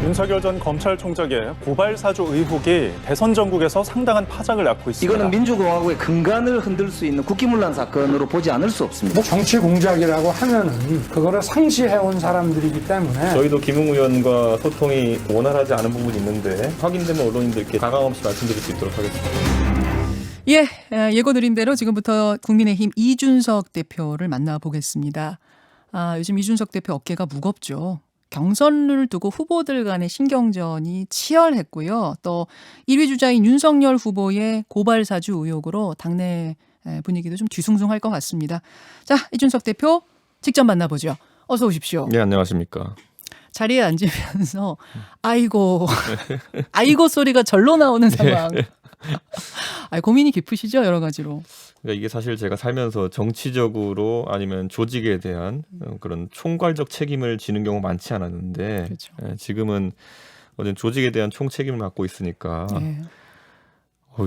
윤석열 전 검찰총장의 고발 사주 의혹이 대선 전국에서 상당한 파장을 낳고 있습니다. 이거는 민주공화국의 근간을 흔들 수 있는 국기문란 사건으로 보지 않을 수 없습니다. 정치 공작이라고 하면은 그거를 상시해온 사람들이기 때문에 저희도 김웅 의원과 소통이 원활하지 않은 부분이 있는데 확인되면 언론인들께 가감 없이 말씀드릴 수 있도록 하겠습니다. 예, 예고드린 대로 지금부터 국민의힘 이준석 대표를 만나보겠습니다. 요즘 이준석 대표 어깨가 무겁죠. 경선을 두고 후보들 간의 신경전이 치열했고요. 또 1위 주자인 윤석열 후보의 고발 사주 의혹으로 당내 분위기도 좀 뒤숭숭할 것 같습니다. 자, 이준석 대표 직접 만나보죠. 어서 오십시오. 네, 안녕하십니까. 자리에 앉으면서 아이고 소리가 절로 나오는 상황. 고민이 깊으시죠? 여러 가지로. 그러니까 이게 사실 제가 살면서 정치적으로 아니면 조직에 대한 그런 총괄적 책임을 지는 경우 많지 않았는데 그렇죠. 지금은 어떤 조직에 대한 총책임을 맡고 있으니까 네.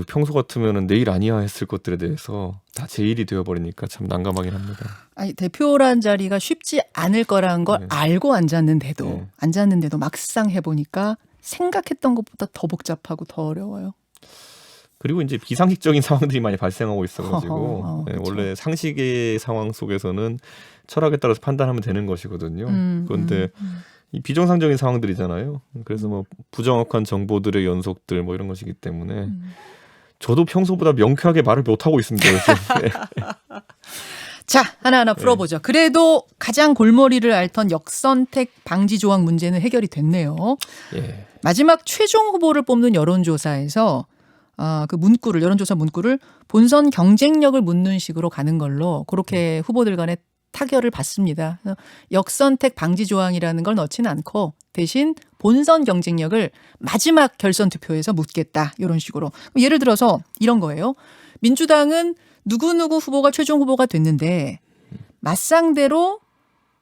평소 같으면 내일 아니야 했을 것들에 대해서 다 제 일이 되어버리니까 참 난감하긴 합니다. 대표란 자리가 쉽지 않을 거라는 걸 네. 알고 앉았는데도 막상 해보니까 생각했던 것보다 더 복잡하고 더 어려워요. 그리고 이제 비상식적인 상황들이 많이 발생하고 있어가지고 그렇죠. 원래 상식의 상황 속에서는 철학에 따라서 판단하면 되는 것이거든요. 그런데 이 비정상적인 상황들이잖아요. 그래서 뭐 부정확한 정보들의 연속들 뭐 이런 것이기 때문에 저도 평소보다 명쾌하게 말을 못하고 있습니다. 요즘. 자, 하나하나 풀어보죠. 그래도 가장 골머리를 앓던 역선택 방지 조항 문제는 해결이 됐네요. 예. 마지막 최종 후보를 뽑는 여론조사에서 그 문구를 여론조사 문구를 본선 경쟁력을 묻는 식으로 가는 걸로 그렇게 후보들 간에 타결을 받습니다. 역선택 방지 조항이라는 걸 넣지는 않고 대신 본선 경쟁력을 마지막 결선 투표에서 묻겠다. 이런 식으로. 예를 들어서 이런 거예요. 민주당은 누구누구 후보가 최종 후보가 됐는데 맞상대로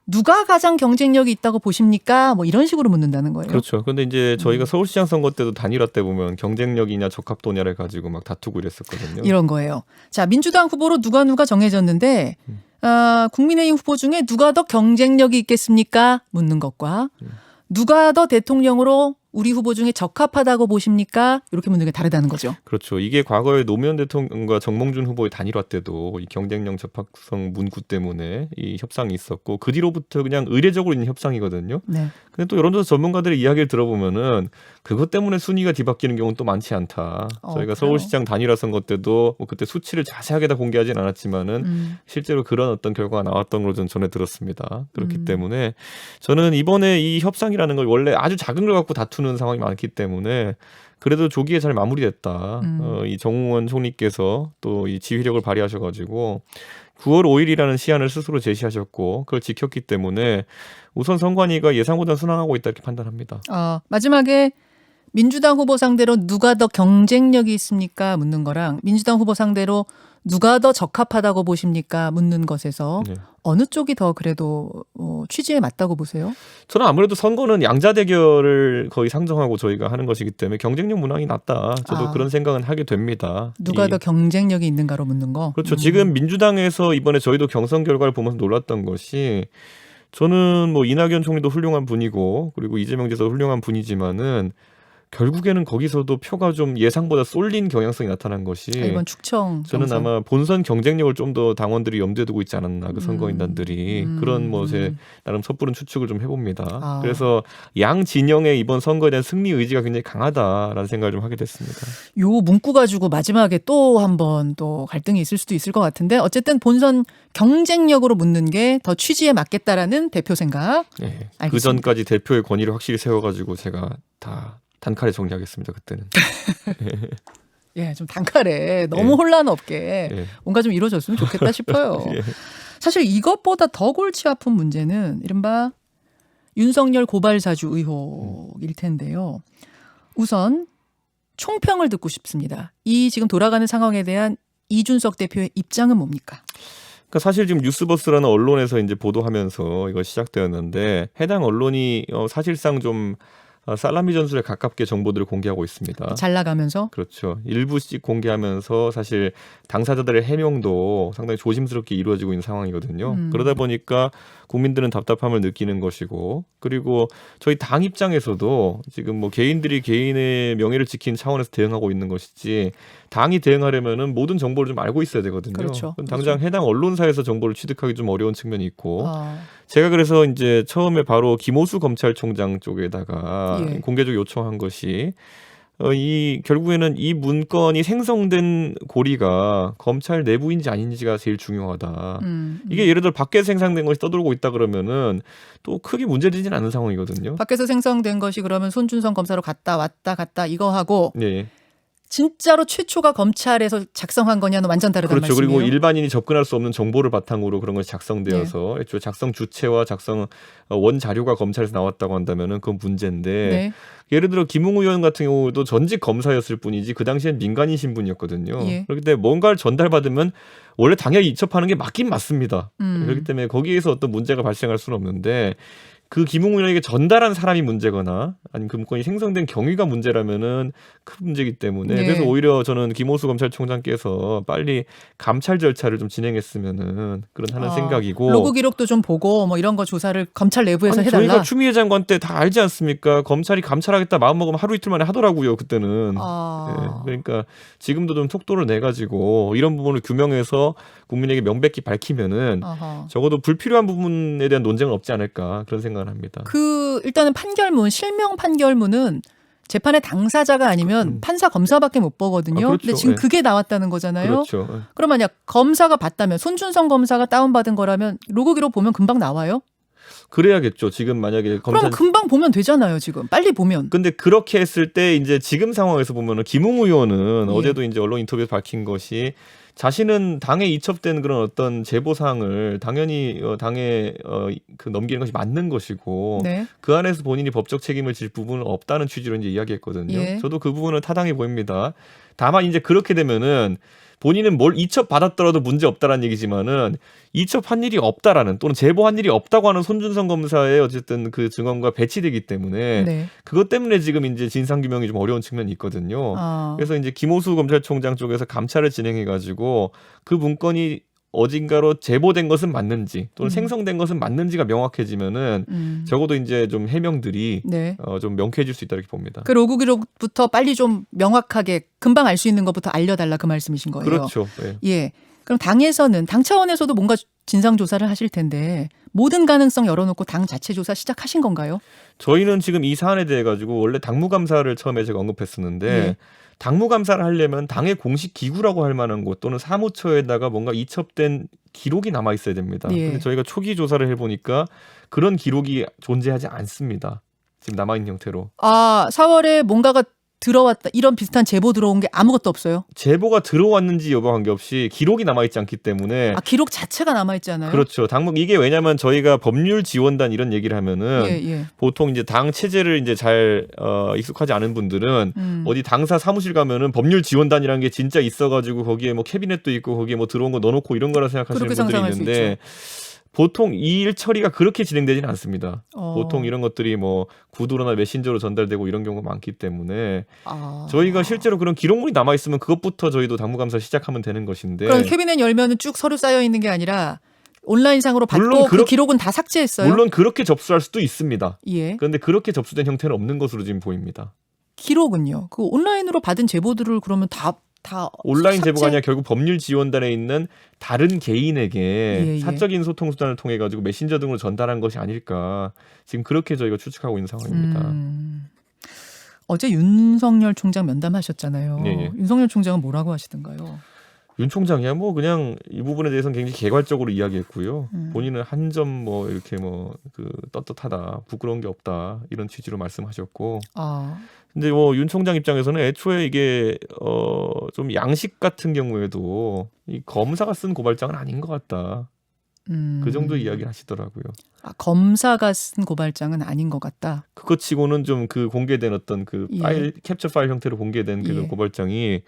누가 가장 경쟁력이 있다고 보십니까? 뭐 이런 식으로 묻는다는 거예요. 그렇죠. 근데 이제 저희가 서울시장 선거 때도 단일화 때 보면 경쟁력이냐 적합도냐를 가지고 막 다투고 이랬었거든요. 이런 거예요. 자, 민주당 후보로 누가 정해졌는데 국민의힘 후보 중에 누가 더 경쟁력이 있겠습니까? 묻는 것과 누가 더 대통령으로 우리 후보 중에 적합하다고 보십니까? 이렇게 묻는 게 다르다는 거죠. 그렇죠. 이게 과거에 노무현 대통령과 정몽준 후보의 단일화 때도 이 경쟁력 적합성 문구 때문에 이 협상이 있었고 그 뒤로부터 그냥 의례적으로 있는 협상이거든요. 네. 근데 또 여론조사 전문가들의 이야기를 들어보면은 그것 때문에 순위가 뒤바뀌는 경우는 또 많지 않다. 저희가 그래요? 서울시장 단일화 선거 때도 뭐 그때 수치를 자세하게 다 공개하진 않았지만은 실제로 그런 어떤 결과가 나왔던 걸로 저는 전해 들었습니다. 그렇기 때문에 저는 이번에 이 협상이라는 걸 원래 아주 작은 걸 갖고 다투는 상황이 많기 때문에 그래도 조기에 잘 마무리됐다. 이 정웅원 총리께서 또 이 지휘력을 발휘하셔가지고 9월 5일이라는 시한을 스스로 제시하셨고 그걸 지켰기 때문에 우선 선관위가 예상보다 순항하고 있다 이렇게 판단합니다. 마지막에 민주당 후보 상대로 누가 더 경쟁력이 있습니까? 묻는 거랑 민주당 후보 상대로 누가 더 적합하다고 보십니까? 묻는 것에서 네. 어느 쪽이 더 그래도 취지에 맞다고 보세요? 저는 아무래도 선거는 양자 대결을 거의 상정하고 저희가 하는 것이기 때문에 경쟁력 문항이 낮다. 저도 그런 생각은 하게 됩니다. 누가 더 경쟁력이 있는가로 묻는 거? 그렇죠. 지금 민주당에서 이번에 저희도 경선 결과를 보면서 놀랐던 것이 저는 뭐 이낙연 총리도 훌륭한 분이고 그리고 이재명 지사도 훌륭한 분이지만은 결국에는 거기서도 표가 좀 예상보다 쏠린 경향성이 나타난 것이 이번 축청 저는 경선. 아마 본선 경쟁력을 좀 더 당원들이 염두에 두고 있지 않았나 그 선거인단들이 그런 뭐 제 나름 섣부른 추측을 좀 해봅니다. 그래서 양 진영의 이번 선거에 대한 승리 의지가 굉장히 강하다라는 생각을 좀 하게 됐습니다. 요 문구 가지고 마지막에 또 한 번 또 갈등이 있을 수도 있을 것 같은데 어쨌든 본선 경쟁력으로 묻는 게 더 취지에 맞겠다라는 대표 생각. 네. 알겠습니다. 그 전까지 대표의 권위를 확실히 세워가지고 제가 다 단칼에 정리하겠습니다. 그때는. 예, 좀 단칼에 너무 혼란 없게 예. 뭔가 좀 이루어졌으면 좋겠다 싶어요. 예. 사실 이것보다 더 골치 아픈 문제는 이른바 윤석열 고발 사주 의혹일 텐데요. 우선 총평을 듣고 싶습니다. 이 지금 돌아가는 상황에 대한 이준석 대표의 입장은 뭡니까? 그러니까 사실 지금 뉴스버스라는 언론에서 이제 보도하면서 이거 시작되었는데 해당 언론이 사실상 좀 살라미 전술에 가깝게 정보들을 공개하고 있습니다. 잘 나가면서 그렇죠. 일부씩 공개하면서 사실 당사자들의 해명도 상당히 조심스럽게 이루어지고 있는 상황이거든요. 그러다 보니까 국민들은 답답함을 느끼는 것이고 그리고 저희 당 입장에서도 지금 뭐 개인들이 개인의 명예를 지키는 차원에서 대응하고 있는 것이지 당이 대응하려면은 모든 정보를 좀 알고 있어야 되거든요. 그렇죠. 그럼 당장 해당 언론사에서 정보를 취득하기 좀 어려운 측면이 있고 아, 제가 그래서 이제 처음에 바로 김오수 검찰총장 쪽에다가 예. 공개적으로 요청한 것이 이 결국에는 이 문건이 생성된 고리가 검찰 내부인지 아닌지가 제일 중요하다. 이게 예를 들어 밖에서 생성된 것이 떠돌고 있다 그러면은 또 크게 문제되지는 않은 상황이거든요. 밖에서 생성된 것이 그러면 손준성 검사로 갔다 왔다 이거 하고 네. 진짜로 최초가 검찰에서 작성한 거냐는 완전 다르다는 그렇죠. 말씀이에요. 그리고 일반인이 접근할 수 없는 정보를 바탕으로 그런 것이 작성되어서 애초에 작성 주체와 작성 원 자료가 검찰에서 나왔다고 한다면은 그건 문제인데 네. 예를 들어 김웅 의원 같은 경우도 전직 검사였을 뿐이지 그 당시엔 민간인 신분이었거든요. 예. 그렇기 때문에 뭔가를 전달받으면 원래 당연히 이첩하는 게 맞긴 맞습니다. 음. 그렇기 때문에 거기에서 어떤 문제가 발생할 수는 없는데 그 김웅 의원에게 전달한 사람이 문제거나 아니면 그 문건이 생성된 경위가 문제라면은 큰 문제이기 때문에 네. 그래서 오히려 저는 김오수 검찰총장께서 빨리 감찰 절차를 좀 진행했으면은 그런 하는 생각이고 로그 기록도 좀 보고 뭐 이런 거 조사를 검찰 내부에서 아니, 해달라. 저희가 추미애 장관 때 다 알지 않습니까? 검찰이 감찰하겠다 마음먹으면 하루 이틀 만에 하더라고요. 그때는. 아. 예, 그러니까 지금도 좀 속도를 내가지고 이런 부분을 규명해서 국민에게 명백히 밝히면은 아하. 적어도 불필요한 부분에 대한 논쟁은 없지 않을까 그런 생각을 합니다. 그 일단은 판결문 실명 판결문은 재판의 당사자가 아니면 판사 검사밖에 못 보거든요. 아, 그렇죠. 근데 지금 예. 그게 나왔다는 거잖아요. 그렇죠. 예. 그럼 만약 검사가 봤다면 손준성 검사가 다운받은 거라면 로그 기록 보면 금방 나와요? 그래야겠죠. 지금 만약에 검사 그럼 금방 보면 되잖아요. 지금 빨리 보면. 근데 그렇게 했을 때 이제 지금 상황에서 보면은 김웅 의원은 예. 어제도 이제 언론 인터뷰에서 밝힌 것이 자신은 당에 이첩된 그런 어떤 제보 사항을 당연히 당에 그 넘기는 것이 맞는 것이고 네. 그 안에서 본인이 법적 책임을 질 부분은 없다는 취지로 이제 이야기했거든요. 예. 저도 그 부분은 타당해 보입니다. 다만 이제 그렇게 되면은 본인은 뭘 이첩 받았더라도 문제 없다라는 얘기지만은 이첩한 일이 없다라는 또는 제보한 일이 없다고 하는 손준성 검사의 어쨌든 그 증언과 배치되기 때문에 네. 그것 때문에 지금 이제 진상 규명이 좀 어려운 측면이 있거든요. 아. 그래서 이제 김오수 검찰총장 쪽에서 감찰을 진행해 가지고 그 문건이 어딘가로 제보된 것은 맞는지 또는 생성된 것은 맞는지가 명확해지면은 적어도 이제 좀 해명들이 네. 좀 명쾌해질 수 있다 이렇게 봅니다. 그 로그 기록부터 빨리 좀 명확하게 금방 알 수 있는 것부터 알려달라 그 말씀이신 거예요. 그렇죠. 예. 예. 그럼 당에서는 당 차원에서도 뭔가 진상 조사를 하실 텐데 모든 가능성 열어놓고 당 자체 조사 시작하신 건가요? 저희는 지금 이 사안에 대해 가지고 원래 당무감사를 처음에 제가 언급했었는데 예. 당무감사를 하려면 당의 공식 기구라고 할 만한 곳 또는 사무처에다가 뭔가 이첩된 기록이 남아 있어야 됩니다. 예. 근데 저희가 초기 조사를 해보니까 그런 기록이 존재하지 않습니다. 지금 남아있는 형태로. 아, 4월에 뭔가가 들어왔다. 이런 비슷한 제보 들어온 게 아무것도 없어요? 제보가 들어왔는지 여부와 관계없이 기록이 남아있지 않기 때문에 아, 기록 자체가 남아있잖아요? 그렇죠. 이게 왜냐하면 저희가 법률 지원단 이런 얘기를 하면은 예, 예. 보통 이제 당 체제를 이제 잘 익숙하지 않은 분들은 어디 당사 사무실 가면은 법률 지원단이라는 게 진짜 있어가지고 거기에 뭐 캐비넷도 있고 거기에 뭐 들어온 거 넣어놓고 이런 거라 생각하시는 그렇게 분들이 상상할 수 있는데 보통 이 일 처리가 그렇게 진행되지는 않습니다. 보통 이런 것들이 뭐 구두로나 메신저로 전달되고 이런 경우가 많기 때문에 아. 저희가 실제로 그런 기록물이 남아 있으면 그것부터 저희도 당무감사 시작하면 되는 것인데 그럼 캐비넷 열면은 쭉 서류 쌓여 있는 게 아니라 온라인상으로 받고 물론 그 기록은 다 삭제했어요? 물론 그렇게 접수할 수도 있습니다. 예. 그런데 그렇게 접수된 형태는 없는 것으로 지금 보입니다. 기록은요? 그 온라인으로 받은 제보들을 그러면 다 온라인 삭제? 제보가 아니라 결국 법률 지원단에 있는 다른 개인에게 예. 사적인 소통 수단을 통해 가지고 메신저 등으로 전달한 것이 아닐까 지금 그렇게 저희가 추측하고 있는 상황입니다. 어제 윤석열 총장 면담하셨잖아요. 예. 윤석열 총장은 뭐라고 하시던가요? 윤 총장이야 뭐 그냥 이 부분에 대해서는 굉장히 개괄적으로 이야기했고요. 본인은 한 점 뭐 이렇게 뭐 그 떳떳하다, 부끄러운 게 없다 이런 취지로 말씀하셨고. 아. 근데 뭐 윤 총장 입장에서는 애초에 이게 좀 양식 같은 경우에도 이 검사가 쓴 고발장은 아닌 것 같다. 그 정도 이야기를 하시더라고요. 아, 검사가 쓴 고발장은 아닌 것 같다. 그것 치고는 좀 그 공개된 어떤 그 예. 파일 캡처 파일 형태로 공개된 그 예. 고발장이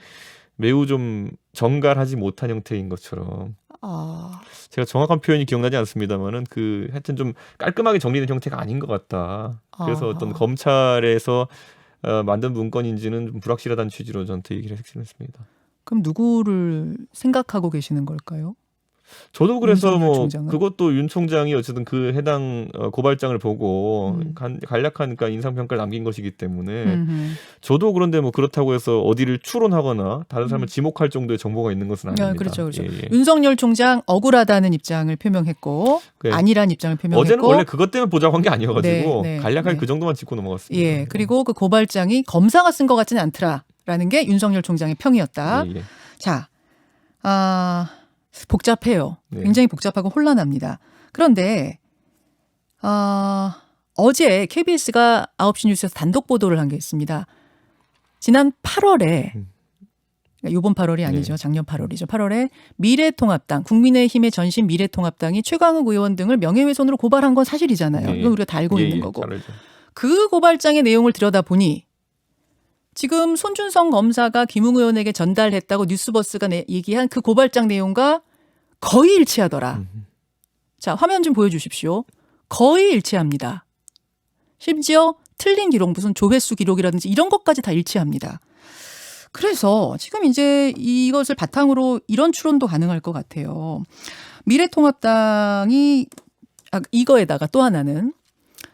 매우 좀 정갈하지 못한 형태인 것처럼. 아. 제가 정확한 표현이 기억나지 않습니다만은 그 하여튼 좀 깔끔하게 정리된 형태가 아닌 것 같다. 그래서 어떤 검찰에서 만든 문건인지는 좀 불확실하다는 취지로 저한테 얘기를 했습니다. 그럼 누구를 생각하고 계시는 걸까요? 저도 그래서 윤석열 뭐 총장은. 그것도 윤 총장이 어쨌든 그 해당 고발장을 보고 간략하니까 인상평가를 남긴 것이기 때문에 음흠. 저도 그런데 뭐 그렇다고 해서 어디를 추론하거나 다른 사람을 지목할 정도의 정보가 있는 것은 아닙니다. 그렇죠, 그렇죠. 예, 예. 윤석열 총장 억울하다는 입장을 표명했고 네. 아니란 입장을 표명했고 어제는 원래 그것 때문에 보자고 한 게 아니어가지고 네, 네, 간략하게 네. 그 정도만 짚고 넘어갔습니다. 예, 그리고 그 고발장이 검사가 쓴 것 같지는 않더라라는 게 윤석열 총장의 평이었다. 예, 예. 자, 복잡해요. 네. 굉장히 복잡하고 혼란합니다. 그런데 어제 KBS가 9시 뉴스에서 단독 보도를 한 게 있습니다. 지난 8월에 이번 8월이 아니죠. 네. 작년 8월이죠. 8월에 미래통합당, 국민의힘의 전신 미래통합당이 최강욱 의원 등을 명예훼손으로 고발한 건 사실이잖아요. 네. 이건 우리가 다 알고 예, 있는 예, 거고. 잘 알죠. 그 고발장의 내용을 들여다보니 지금 손준성 검사가 김웅 의원에게 전달했다고 뉴스버스가 얘기한 그 고발장 내용과 거의 일치하더라. 자, 화면 좀 보여주십시오. 거의 일치합니다. 심지어 틀린 기록, 무슨 조회수 기록이라든지 이런 것까지 다 일치합니다. 그래서 지금 이제 이것을 바탕으로 이런 추론도 가능할 것 같아요. 미래통합당이 이거에다가 또 하나는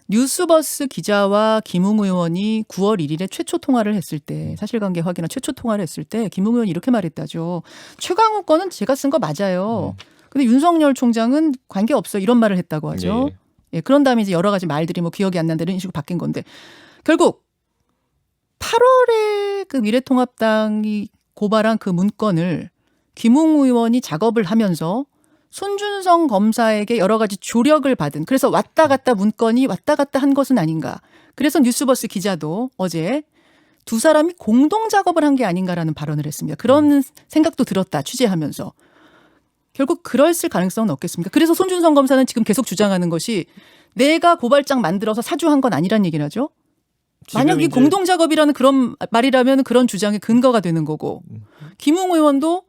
뉴스버스 기자와 김웅 의원이 9월 1일에 최초 통화를 했을 때 사실관계 확인한 최초 통화를 했을 때 김웅 의원이 이렇게 말했다죠. 최강욱 거는 제가 쓴 거 맞아요. 근데 윤석열 총장은 관계없어요. 이런 말을 했다고 하죠. 예. 예, 그런 다음에 이제 여러 가지 말들이 뭐 기억이 안 난다 이런 식으로 바뀐 건데 결국 8월에 그 미래통합당이 고발한 그 문건을 김웅 의원이 작업을 하면서 손준성 검사에게 여러 가지 조력을 받은 그래서 왔다 갔다 문건이 왔다 갔다 한 것은 아닌가. 그래서 뉴스버스 기자도 어제 두 사람이 공동 작업을 한 게 아닌가라는 발언을 했습니다. 그런 생각도 들었다 취재하면서. 결국 그랬을 가능성은 없겠습니까? 그래서 손준성 검사는 지금 계속 주장하는 것이 내가 고발장 만들어서 사주한 건 아니란 얘기를 하죠. 만약 이 공동 작업이라는 그런 말이라면 그런 주장의 근거가 되는 거고 김웅 의원도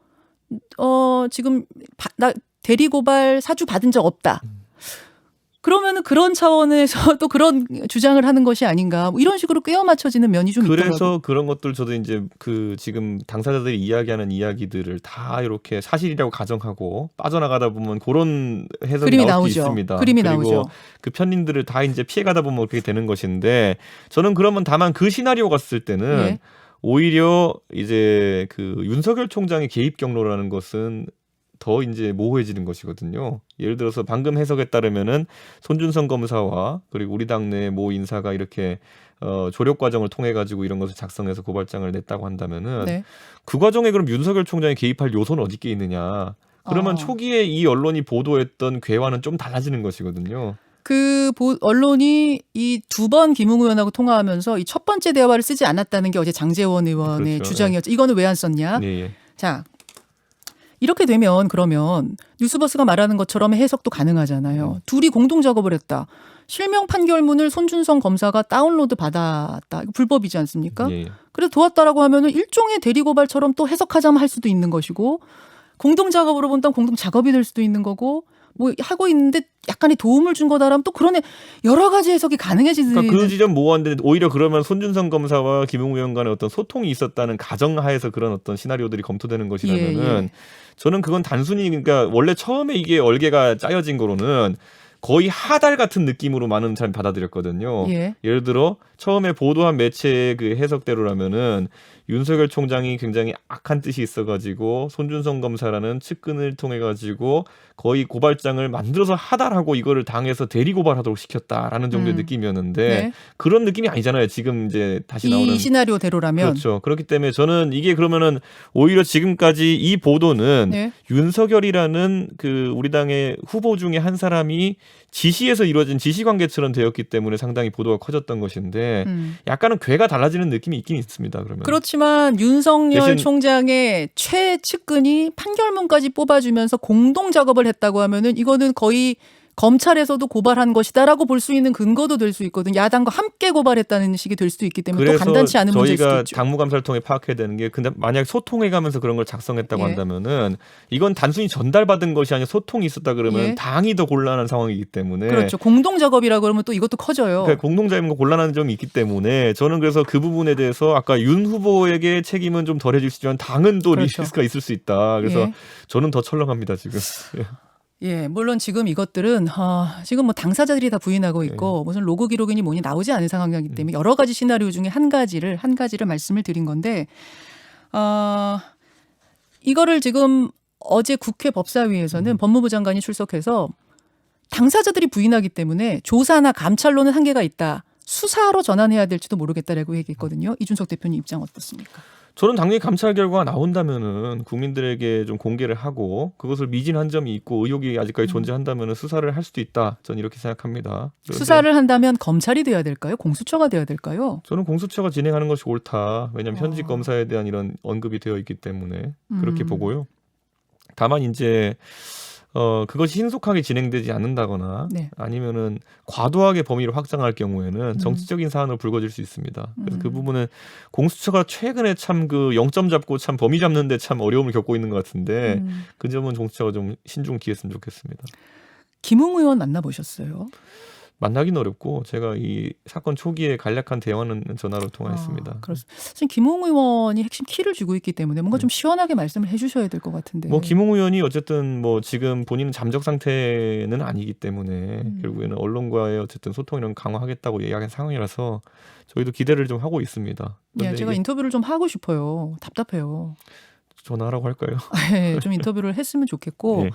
지금 나 대리 고발 사주 받은 적 없다. 그러면은 그런 차원에서 또 그런 주장을 하는 것이 아닌가. 뭐 이런 식으로 꿰어 맞춰지는 면이 좀 있더라고요. 그래서 그런 것들 저도 이제 그 지금 당사자들이 이야기하는 이야기들을 다 이렇게 사실이라고 가정하고 빠져나가다 보면 그런 해석이 그림이 나올 수 나오죠. 있습니다. 그림이 그리고 나오죠. 그 편님들을 다 이제 피해가다 보면 그렇게 되는 것인데 저는 그러면 다만 그 시나리오 갔을 때는 예. 오히려 이제 그 윤석열 총장의 개입 경로라는 것은 더 이제 모호해지는 것이거든요. 예를 들어서 방금 해석에 따르면은 손준성 검사와 그리고 우리 당내 모 인사가 이렇게 조력 과정을 통해 가지고 이런 것을 작성해서 고발장을 냈다고 한다면은 네. 그 과정에 그럼 윤석열 총장이 개입할 요소는 어디께 있느냐? 그러면 초기에 이 언론이 보도했던 궤와는 좀 달라지는 것이거든요. 그 언론이 이 두 번 김웅 의원하고 통화하면서 이 첫 번째 대화를 쓰지 않았다는 게 어제 장제원 의원의 그렇죠. 주장이었죠. 이거는 왜 안 썼냐? 예, 예. 자, 이렇게 되면 그러면 뉴스버스가 말하는 것처럼 해석도 가능하잖아요. 둘이 공동 작업을 했다. 실명 판결문을 손준성 검사가 다운로드 받았다. 이거 불법이지 않습니까? 예, 예. 그래서 도왔다라고 하면은 일종의 대리고발처럼 또 해석하자면 할 수도 있는 것이고 공동 작업으로 본다면 공동 작업이 될 수도 있는 거고 뭐 하고 있는데 약간의 도움을 준 거다라면 또 그런 여러 가지 해석이 가능해지는. 그러니까 그 지점 모호한데 오히려 그러면 손준성 검사와 김웅 의원 간의 어떤 소통이 있었다는 가정하에서 그런 어떤 시나리오들이 검토되는 것이라면은 저는 그건 단순히 그러니까 원래 처음에 이게 얼개가 짜여진 거로는 거의 하달 같은 느낌으로 많은 사람이 받아들였거든요. 예. 예를 들어 처음에 보도한 매체의 그 해석대로라면은 윤석열 총장이 굉장히 악한 뜻이 있어가지고 손준성 검사라는 측근을 통해 가지고 거의 고발장을 만들어서 하달하고 이거를 당해서 대리 고발하도록 시켰다라는 정도의 느낌이었는데 네. 그런 느낌이 아니잖아요. 지금 이제 다시 나오는 이 시나리오대로라면. 그렇죠. 그렇기 때문에 저는 이게 그러면은 오히려 지금까지 이 보도는 네. 윤석열이라는 그 우리 당의 후보 중에 한 사람이 지시에서 이루어진 지시관계처럼 되었기 때문에 상당히 보도가 커졌던 것인데 약간은 궤가 달라지는 느낌이 있긴 있습니다. 그러면 그렇지만 윤석열 대신 총장의 최측근이 판결문까지 뽑아주면서 공동 작업을 했다고 하면은 이거는 거의 검찰에서도 고발한 것이다라고 볼 수 있는 근거도 될 수 있거든. 야당과 함께 고발했다는 식이 될 수도 있기 때문에 또 그래서 간단치 않은 문제일 수도 저희가 있죠. 당무감사를 통해 파악해야 되는 게 근데 만약 소통해가면서 그런 걸 작성했다고 예. 한다면은 이건 단순히 전달받은 것이 아니라 소통이 있었다 그러면 예. 당이 더 곤란한 상황이기 때문에 그렇죠. 공동 작업이라 그러면 또 이것도 커져요. 그러니까 공동자임과 곤란한 점이 있기 때문에 저는 그래서 그 부분에 대해서 아까 윤 후보에게 책임은 좀 덜해질 수 있지만 당은 또 그렇죠. 리스크가 있을 수 있다. 그래서 예. 저는 더 철렁합니다 지금. 예. 예, 물론 지금 이것들은 지금 뭐 당사자들이 다 부인하고 있고 무슨 로그 기록이니 뭐니 나오지 않은 상황이기 때문에 여러 가지 시나리오 중에 한 가지를 말씀을 드린 건데 이거를 지금 어제 국회 법사위에서는 법무부 장관이 출석해서 당사자들이 부인하기 때문에 조사나 감찰로는 한계가 있다. 수사로 전환해야 될지도 모르겠다라고 얘기했거든요. 이준석 대표님 입장 어떻습니까? 저는 당연히 감찰 결과가 나온다면은 국민들에게 좀 공개를 하고 그것을 미진한 점이 있고 의혹이 아직까지 존재한다면은 수사를 할 수도 있다. 저는 이렇게 생각합니다. 수사를 한다면 검찰이 돼야 될까요? 공수처가 돼야 될까요? 저는 공수처가 진행하는 것이 옳다. 왜냐하면 현직 검사에 대한 이런 언급이 되어 있기 때문에 그렇게 보고요. 다만 이제 그것이 신속하게 진행되지 않는다거나 네. 아니면은 과도하게 범위를 확장할 경우에는 정치적인 사안으로 불거질 수 있습니다. 그래서 그 부분은 공수처가 최근에 참 그 0점 잡고 참 범위 잡는데 참 어려움을 겪고 있는 것 같은데 그 점은 공수처가 좀 신중 기했으면 좋겠습니다. 김웅 의원 만나보셨어요? 만나긴 어렵고 제가 이 사건 초기에 간략한 대화는 전화로 통화했습니다. 그렇습니다. 지금 김웅 의원이 핵심 키를 쥐고 있기 때문에 뭔가 좀 시원하게 말씀을 해주셔야 될 것 같은데. 뭐 김웅 의원이 어쨌든 뭐 지금 본인은 잠적 상태는 아니기 때문에 결국에는 언론과의 어쨌든 소통이랑 강화하겠다고 이야기한 상황이라서 저희도 기대를 좀 하고 있습니다. 네, 제가 인터뷰를 좀 하고 싶어요. 답답해요. 전화하라고 할까요? 네, 좀 인터뷰를 했으면 좋겠고. 네.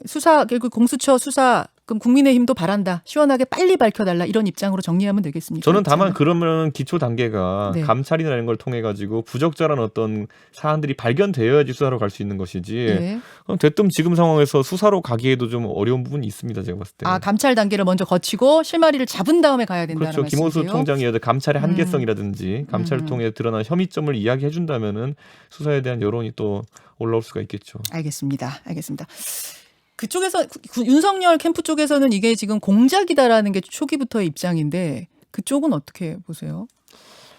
수사 결국 공수처 수사 그럼 국민의힘도 바란다. 시원하게 빨리 밝혀달라. 이런 입장으로 정리하면 되겠습니까? 저는 다만 그러면 기초 단계가 네. 감찰이나 이런 걸 통해 가지고 부적절한 어떤 사안들이 발견되어야지 수사로 갈 수 있는 것이지. 예. 대뜸 지금 상황에서 수사로 가기에도 좀 어려운 부분이 있습니다. 제가 봤을 때. 감찰 단계를 먼저 거치고 실마리를 잡은 다음에 가야 된다는 그렇죠. 말씀이세요? 김호수 통장이 감찰의 한계성이라든지 감찰을 통해 드러난 혐의점을 이야기해 준다면은 수사에 대한 여론이 또 올라올 수가 있겠죠. 알겠습니다. 그쪽에서 윤석열 캠프 쪽에서는 이게 지금 공작이다라는 게 초기부터의 입장인데 그쪽은 어떻게 보세요?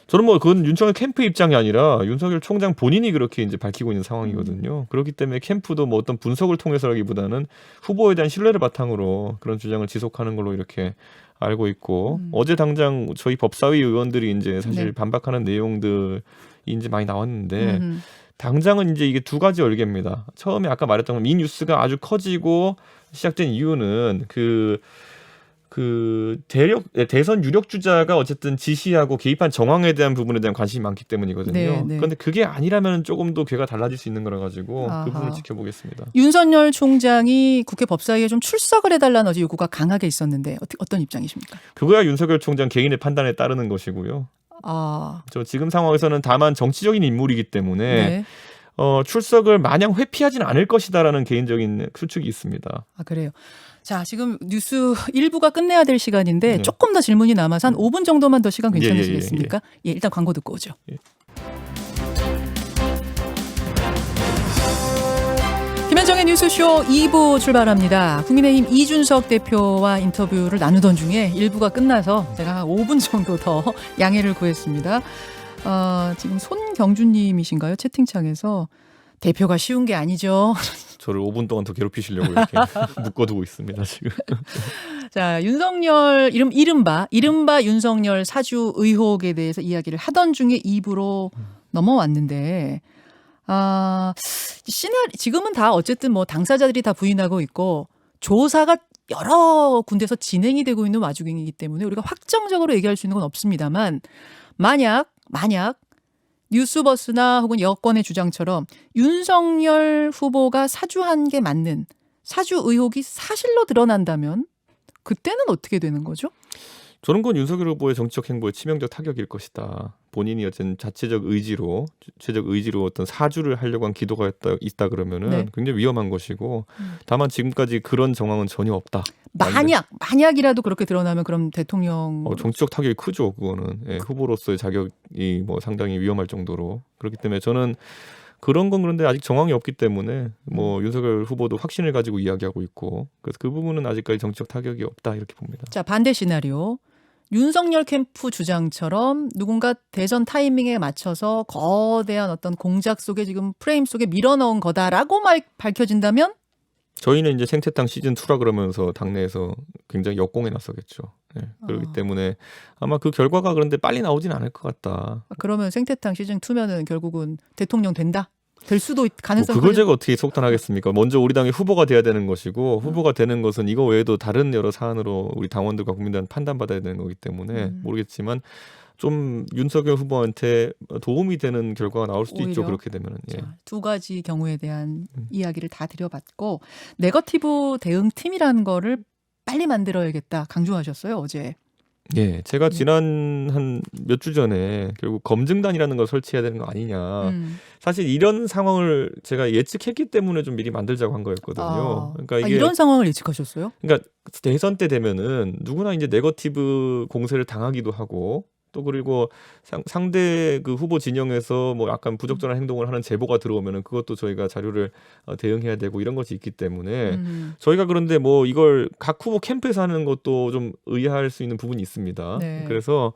저는 뭐 그건 윤석열 캠프 입장이 아니라 윤석열 총장 본인이 그렇게 이제 밝히고 있는 상황이거든요. 그렇기 때문에 캠프도 뭐 어떤 분석을 통해서라기보다는 후보에 대한 신뢰를 바탕으로 그런 주장을 지속하는 걸로 이렇게 알고 있고 어제 당장 저희 법사위 의원들이 이제 사실 네. 반박하는 내용들이 이제 많이 나왔는데 당장은 이제 이게 두 가지 얼개입니다. 처음에 아까 말했던 이 뉴스가 아주 커지고 시작된 이유는 대선 유력 주자가 어쨌든 지시하고 개입한 정황에 대한 부분에 대한 관심이 많기 때문이거든요. 네, 네. 그런데 그게 아니라면 조금 더 궤가 달라질 수 있는 거라 가지고 아하. 그 부분을 지켜보겠습니다. 윤석열 총장이 국회 법사위에 좀 출석을 해달라는 어제 요구가 강하게 있었는데 어떤 입장이십니까? 그거야 윤석열 총장 개인의 판단에 따르는 것이고요. 저 지금 상황에서는 다만 정치적인 인물이기 때문에 네. 출석을 마냥 회피하진 않을 것이다라는 개인적인 추측이 있습니다. 그래요. 자, 지금 뉴스 1부가 끝내야 될 시간인데 네. 조금 더 질문이 남아서 한 5분 정도만 더 시간 예, 괜찮으시겠습니까? 예, 일단 광고 듣고 오죠. 예. 김현정의 뉴스쇼 2부 출발합니다. 국민의힘 이준석 대표와 인터뷰를 나누던 중에 1부가 끝나서 제가 한 5분 정도 더 양해를 구했습니다. 지금 손경준님이신가요? 채팅창에서 대표가 쉬운 게 아니죠. 저를 5분 동안 더 괴롭히시려고 이렇게 묶어두고 있습니다 지금. 자, 윤석열 이른바 윤석열 사주 의혹에 대해서 이야기를 하던 중에 2부로 넘어왔는데 지금은 다 어쨌든 뭐 당사자들이 다 부인하고 있고 조사가 여러 군데서 진행이 되고 있는 와중이기 때문에 우리가 확정적으로 얘기할 수 있는 건 없습니다만 만약 뉴스버스나 혹은 여권의 주장처럼 윤석열 후보가 사주한 게 맞는 사주 의혹이 사실로 드러난다면 그때는 어떻게 되는 거죠? 저는 그건 윤석열 후보의 정치적 행보에 치명적 타격일 것이다. 본인이 어떤 자체적 의지로 어떤 사주를 하려고 한 기도가 있다 그러면은 네. 굉장히 위험한 것이고 다만 지금까지 그런 정황은 전혀 없다. 만약이라도 그렇게 드러나면 그럼 대통령 정치적 타격이 크죠. 그거는 후보로서의 자격이 뭐 상당히 위험할 정도로 그렇기 때문에 저는 그런 건 그런데 아직 정황이 없기 때문에 뭐 윤석열 후보도 확신을 가지고 이야기하고 있고 그래서 그 부분은 아직까지 정치적 타격이 없다 이렇게 봅니다. 자, 반대 시나리오. 윤석열 캠프 주장처럼 누군가 대선 타이밍에 맞춰서 거대한 어떤 공작 속에 지금 프레임 속에 밀어넣은 거다라고 밝혀진다면 저희는 이제 생태탕 시즌 2라 그러면서 당내에서 굉장히 역공에 나서겠죠. 네, 그렇기 때문에 아마 그 결과가 그런데 빨리 나오진 않을 것 같다. 그러면 생태탕 시즌 2면은 결국은 대통령 된다? 될 수도 가능성이 그걸 제가 어떻게 속단하겠습니까? 먼저 우리 당의 후보가 돼야 되는 것이고 후보가 되는 것은 이거 외에도 다른 여러 사안으로 우리 당원들과 국민들한테 판단받아야 되는 거기 때문에 모르겠지만 좀 윤석열 후보한테 도움이 되는 결과가 나올 수도 있죠. 오히려? 그렇게 되면은. 예. 자, 두 가지 경우에 대한 이야기를 다 드려봤고 네거티브 대응팀이라는 거를 빨리 만들어야겠다 강조하셨어요 어제. 예, 제가 지난 한 몇 주 전에 결국 검증단이라는 걸 설치해야 되는 거 아니냐. 사실 이런 상황을 제가 예측했기 때문에 좀 미리 만들자고 한 거였거든요. 그러니까 이게 이런 상황을 예측하셨어요? 그러니까 대선 때 되면은 누구나 이제 네거티브 공세를 당하기도 하고 또 그리고 상대 그 후보 진영에서 뭐 약간 부적절한 행동을 하는 제보가 들어오면은 그것도 저희가 자료를 대응해야 되고 이런 것이 있기 때문에 저희가 그런데 뭐 이걸 각 후보 캠프에서 하는 것도 좀 의아할 수 있는 부분이 있습니다. 네. 그래서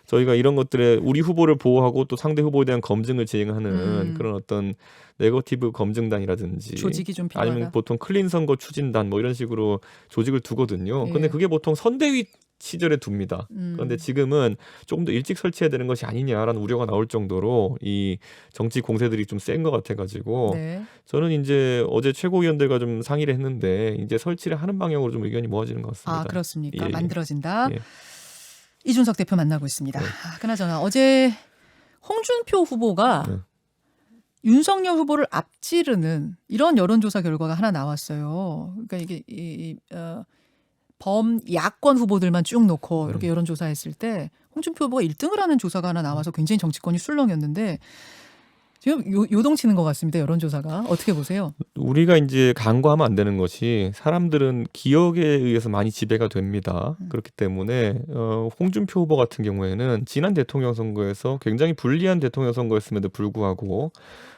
저희가 이런 것들에 우리 후보를 보호하고 또 상대 후보에 대한 검증을 진행하는 그런 어떤 네거티브 검증단이라든지 조직이 좀 필요하다. 아니면 보통 클린 선거 추진단 뭐 이런 식으로 조직을 두거든요. 예. 근데 그게 보통 선대위 시절에 둡니다. 그런데 지금은 조금 더 일찍 설치해야 되는 것이 아니냐라는 우려가 나올 정도로 이 정치 공세들이 좀 센 것 같아가지고 네. 저는 이제 어제 최고위원들과 좀 상의를 했는데 이제 설치를 하는 방향으로 좀 의견이 모아지는 것 같습니다. 아 그렇습니까? 예, 예. 만들어진다. 예. 이준석 대표 만나고 있습니다. 네. 그나저나 어제 홍준표 후보가 네. 윤석열 후보를 앞지르는 이런 여론조사 결과가 하나 나왔어요. 그러니까 이게 범야권 후보들만 쭉 놓고 이렇게 여론조사했을 때 홍준표 후보가 1등을 하는 조사가 하나 나와서 굉장히 정치권이 술렁였는데 지금 요동치는 것 같습니다. 여론조사가. 어떻게 보세요? 우리가 이제 간과하면 안 되는 것이 사람들은 기억에 의해서 많이 지배가 됩니다. 그렇기 때문에 홍준표 후보 같은 경우에는 지난 대통령 선거에서 굉장히 불리한 대통령 선거였음에도 불구하고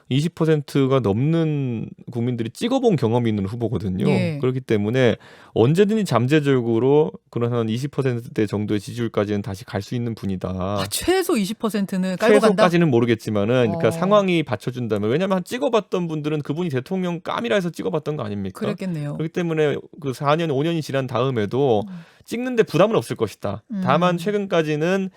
20%가 넘는 국민들이 찍어본 경험이 있는 후보거든요. 예. 그렇기 때문에 언제든지 잠재적으로 그런 한 20%대 정도의 지지율까지는 다시 갈 수 있는 분이다. 최소 20%는 깔고 간다? 최소까지는 모르겠지만은 그러니까 어. 상황이 받쳐준다면 왜냐하면 찍어봤던 분들은 그분이 대통령 감이라 해서 찍어봤던 거 아닙니까? 그랬겠네요. 그렇기 때문에 그 4년 5년이 지난 다음에도 찍는데 부담은 없을 것이다. 다만 최근까지는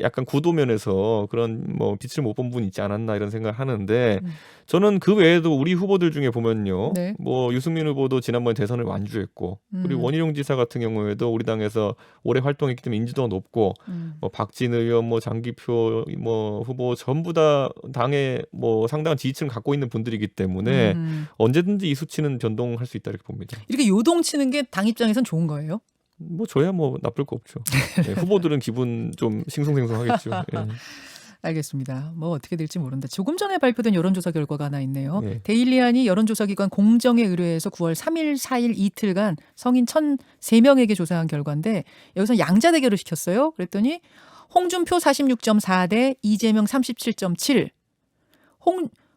약간 구도면에서 그런 뭐 빛을 못 본 분이 있지 않았나 이런 생각을 하는데 저는 그 외에도 우리 후보들 중에 보면요. 네. 뭐 유승민 후보도 지난번에 대선을 완주했고 그리고 원희룡 지사 같은 경우에도 우리 당에서 오래 활동했기 때문에 인지도가 높고 뭐 박진 의원 뭐 장기표 뭐 후보 전부 다 당에 뭐 상당한 지지층을 갖고 있는 분들이기 때문에 언제든지 이 수치는 변동할 수 있다 이렇게 봅니다. 이렇게 요동치는 게 당 입장에선 좋은 거예요? 뭐 저야 뭐 나쁠 거 없죠. 네, 후보들은 기분 좀 싱숭생숭하겠죠. 예. 알겠습니다. 뭐 어떻게 될지 모른다. 조금 전에 발표된 여론조사 결과가 하나 있네요. 네. 데일리안이 여론조사기관 공정에 의뢰해서 9월 3일, 4일 이틀간 성인 1,003명에게 조사한 결과인데 여기서 양자 대결을 시켰어요. 그랬더니 홍준표 46.4 대 이재명 37.7.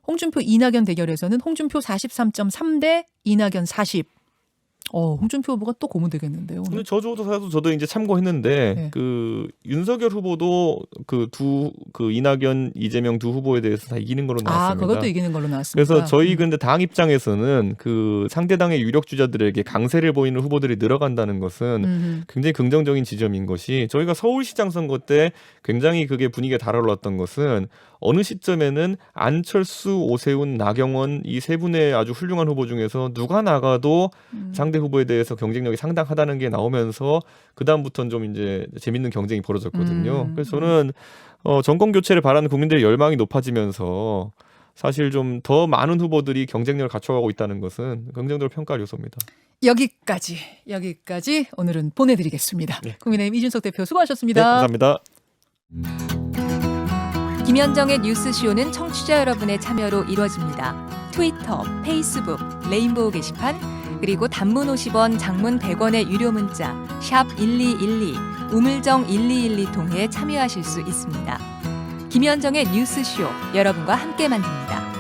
홍준표 이낙연 대결에서는 홍준표 43.3 대 이낙연 40. 홍준표 후보가 또 고무되겠는데요. 오늘. 근데 저도 이제 참고했는데 네. 그 윤석열 후보도 그 이낙연, 이재명 두 후보에 대해서 다 이기는 걸로 나왔습니다. 그것도 이기는 걸로 나왔습니다. 그래서 저희 근데 당 입장에서는 그 상대당의 유력 주자들에게 강세를 보이는 후보들이 늘어간다는 것은 굉장히 긍정적인 지점인 것이 저희가 서울시장 선거 때 굉장히 그게 분위기가 달아올랐던 것은 어느 시점에는 안철수, 오세훈, 나경원 이 세 분의 아주 훌륭한 후보 중에서 누가 나가도 상대 후보에 대해서 경쟁력이 상당하다는 게 나오면서 그 다음부터는 좀 이제 재밌는 경쟁이 벌어졌거든요. 그래서 저는 정권 교체를 바라는 국민들의 열망이 높아지면서 사실 좀 더 많은 후보들이 경쟁력을 갖춰가고 있다는 것은 긍정적으로 평가할 요소입니다. 여기까지 오늘은 보내드리겠습니다. 네. 국민의힘 이준석 대표 네, 수고하셨습니다. 감사합니다. 김현정의 뉴스쇼는 청취자 여러분의 참여로 이루어집니다. 트위터, 페이스북, 레인보우 게시판, 그리고 단문 50원, 장문 100원의 유료 문자 샵 1212, 우물정 1212 통해 참여하실 수 있습니다. 김현정의 뉴스쇼 여러분과 함께 만듭니다.